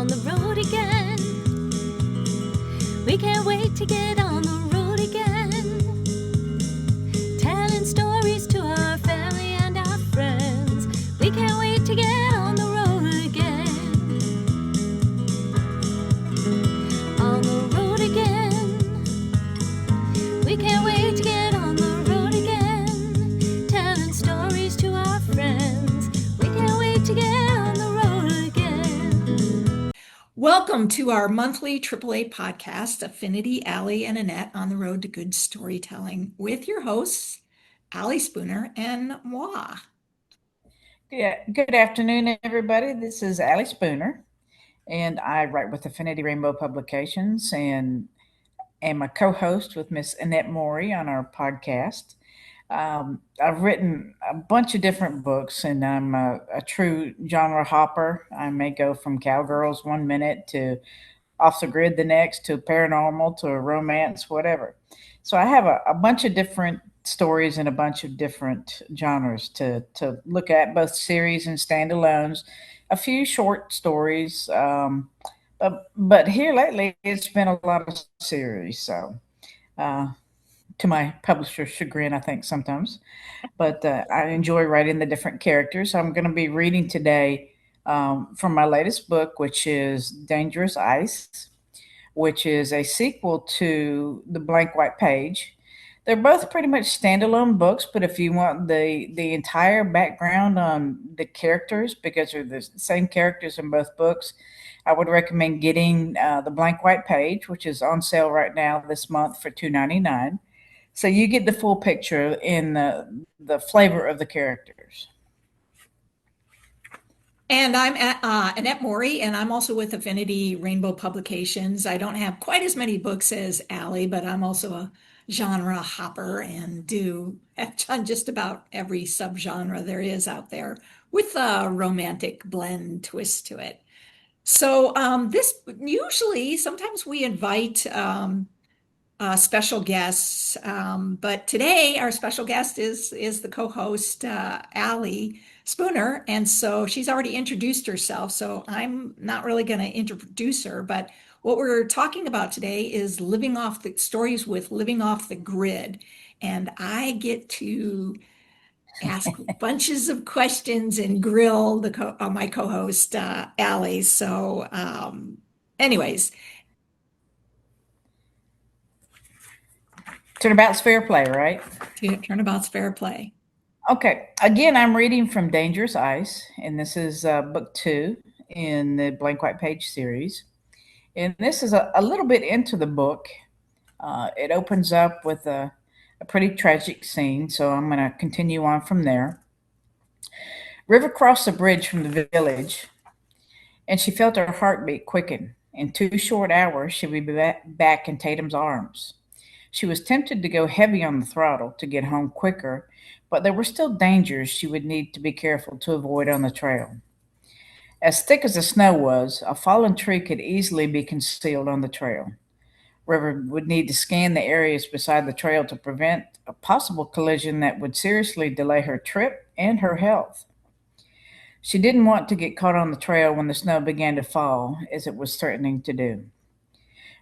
the road again. We can't wait to get on the road again. Telling stories to our family and our friends. We can't wait to get on the road again. On the road again. We can't wait to get on the road again. Telling stories to our friends. We can't wait to get on the road again. Welcome to our monthly AAA podcast, Affinity, Allie, and Annette on the road to good storytelling with your hosts, Allie Spooner and moi. Yeah, good afternoon, everybody. This is Allie Spooner, and I write with Affinity Rainbow Publications and am a co-host with Miss Annette Maury on our podcast. I've written a bunch of different books, and I'm a true genre hopper. I may go from cowgirls one minute to off the grid the next to paranormal to a romance, whatever. So I have a bunch of different stories and a bunch of different genres to look at, both series and standalones. A few short stories, but here lately it's been a lot of series. So uh, to my publisher's chagrin, I think sometimes, but I enjoy writing the different characters. I'm going to be reading today from my latest book, which is Dangerous Ice, which is a sequel to The Blank White Page. They're both pretty much standalone books, but if you want the entire background on the characters, because they're the same characters in both books, I would recommend getting The Blank White Page, which is on sale right now this month for $2.99. So you get the full picture in the flavor of the characters. And I'm Annette Maury, and I'm also with Affinity Rainbow Publications. I don't have quite as many books as Allie, but I'm also a genre hopper and have done just about every subgenre there is out there with a romantic blend twist to it. So this usually, sometimes we invite special guests, but today our special guest is the co-host Allie Spooner, and so she's already introduced herself. So I'm not really going to introduce her, but what we're talking about today is living off the stories with living off the grid, and I get to ask bunches of questions and grill my co-host Allie. So, anyways, Turnabout's fair play, right? turnabout's fair play. Okay. Again, I'm reading from Dangerous Ice, and this is book two in the Blank White Page series. And this is a little bit into the book. It opens up with a pretty tragic scene, so I'm going to continue on from there. River crossed the bridge from the village, and she felt her heartbeat quicken. In 2 short hours, she would be back in Tatum's arms. She was tempted to go heavy on the throttle to get home quicker, but there were still dangers she would need to be careful to avoid on the trail. As thick as the snow was, a fallen tree could easily be concealed on the trail. River would need to scan the areas beside the trail to prevent a possible collision that would seriously delay her trip and her health. She didn't want to get caught on the trail when the snow began to fall, as it was threatening to do.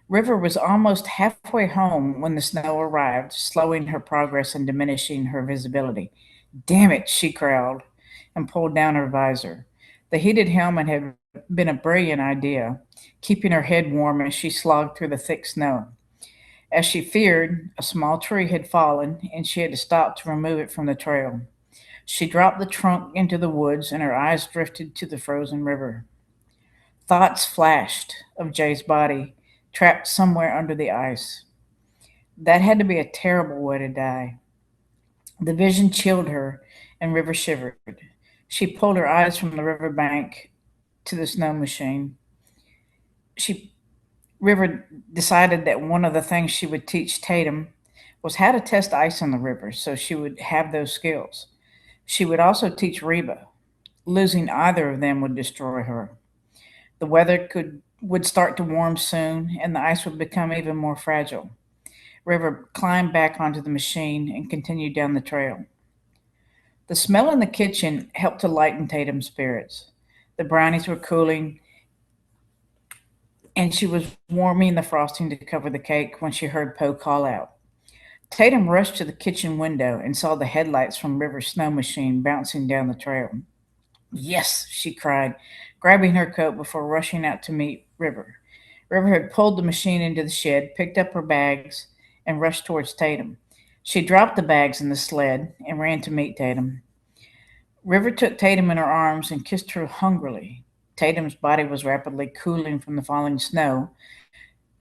River was almost halfway home when the snow arrived, slowing her progress and diminishing her visibility. Damn it, she growled and pulled down her visor. The heated helmet had been a brilliant idea, keeping her head warm as she slogged through the thick snow. As she feared, a small tree had fallen, and she had to stop to remove it from the trail. She dropped the trunk into the woods, and her eyes drifted to the frozen river. Thoughts flashed of Jay's body, trapped somewhere under the ice. That had to be a terrible way to die. The vision chilled her, and River shivered. She pulled her eyes from the river bank to the snow machine. She River decided that one of the things she would teach Tatum was how to test ice on the river, so she would have those skills. She would also teach Reba. Losing either of them would destroy her. The weather would start to warm soon, and the ice would become even more fragile. River climbed back onto the machine and continued down the trail. The smell in the kitchen helped to lighten Tatum's spirits. The brownies were cooling, and she was warming the frosting to cover the cake when she heard Poe call out. Tatum rushed to the kitchen window and saw the headlights from River's snow machine bouncing down the trail. Yes, she cried, grabbing her coat before rushing out to meet River. River had pulled the machine into the shed, picked up her bags, and rushed towards Tatum. She dropped the bags in the sled and ran to meet Tatum. River took Tatum in her arms and kissed her hungrily. Tatum's body was rapidly cooling from the falling snow,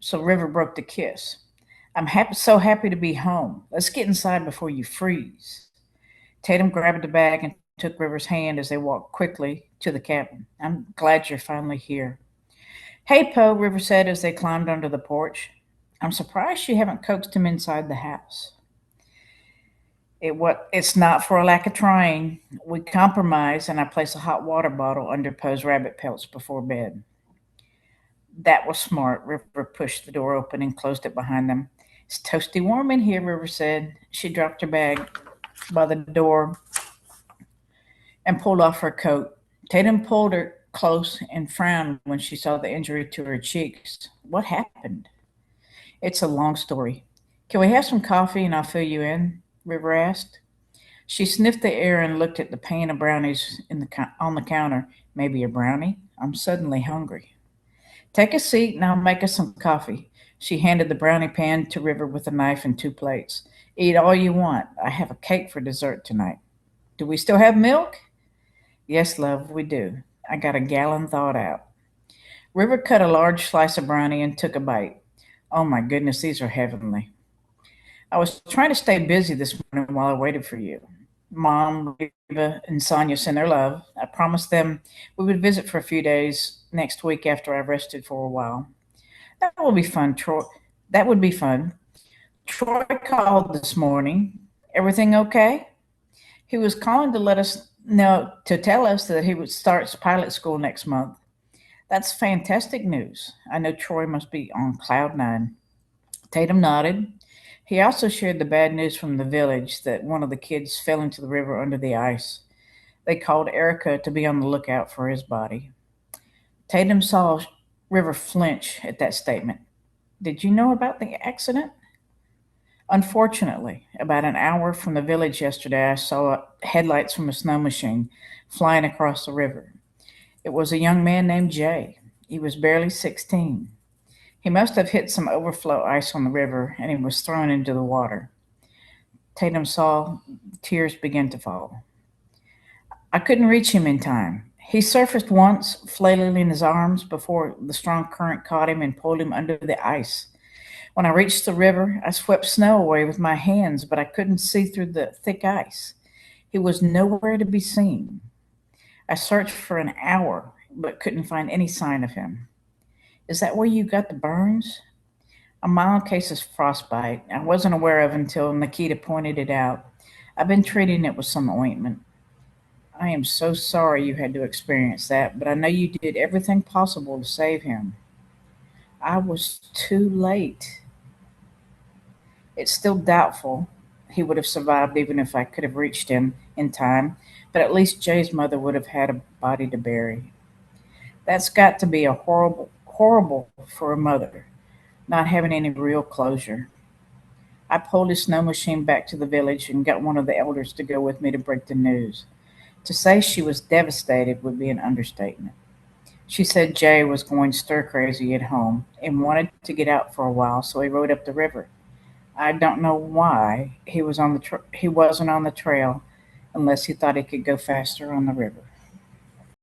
so River broke the kiss. So happy to be home. Let's get inside before you freeze. Tatum grabbed the bag and took River's hand as they walked quickly to the cabin. I'm glad you're finally here. Hey, Poe, River said as they climbed under the porch. I'm surprised you haven't coaxed him inside the house. It's not for a lack of trying. We compromise, and I place a hot water bottle under Poe's rabbit pelts before bed. That was smart. River pushed the door open and closed it behind them. It's toasty warm in here, River said. She dropped her bag by the door and pulled off her coat. Tatum pulled her close and frowned when she saw the injury to her cheeks. What happened? It's a long story. Can we have some coffee and I'll fill you in? River asked. She sniffed the air and looked at the pan of brownies on the counter. Maybe a brownie? I'm suddenly hungry. Take a seat and I'll make us some coffee. She handed the brownie pan to River with a knife and 2 plates. Eat all you want. I have a cake for dessert tonight. Do we still have milk? Yes, love, we do. I got a gallon thawed out. River cut a large slice of brownie and took a bite. Oh my goodness, these are heavenly. I was trying to stay busy this morning while I waited for you. Mom, Reba, and Sonia send their love. I promised them we would visit for a few days next week after I rested for a while. That will be fun, Troy. That would be fun. Troy called this morning. Everything okay? He was calling to tell us that he would start pilot school next month. That's fantastic news. I know Troy must be on cloud 9. Tatum nodded. He also shared the bad news from the village that one of the kids fell into the river under the ice. They called Erica to be on the lookout for his body. Tatum saw River flinch at that statement. Did you know about the accident? Unfortunately, about an hour from the village yesterday, I saw headlights from a snow machine flying across the river. It was a young man named Jay. He was barely 16. He must have hit some overflow ice on the river, and he was thrown into the water. Tatum saw tears begin to fall. I couldn't reach him in time. He surfaced once, flailing in his arms before the strong current caught him and pulled him under the ice. When I reached the river, I swept snow away with my hands, but I couldn't see through the thick ice. He was nowhere to be seen. I searched for an hour, but couldn't find any sign of him. Is that where you got the burns? A mild case of frostbite. I wasn't aware of until Nikita pointed it out. I've been treating it with some ointment. I am so sorry you had to experience that, but I know you did everything possible to save him. I was too late. It's still doubtful he would have survived even if I could have reached him in time, but at least Jay's mother would have had a body to bury. That's got to be a horrible for a mother, not having any real closure. I pulled his snow machine back to the village and got one of the elders to go with me to break the news. To say she was devastated would be an understatement. She said Jay was going stir crazy at home and wanted to get out for a while, so he rode up the river. I don't know why he wasn't on the trail unless he thought he could go faster on the river.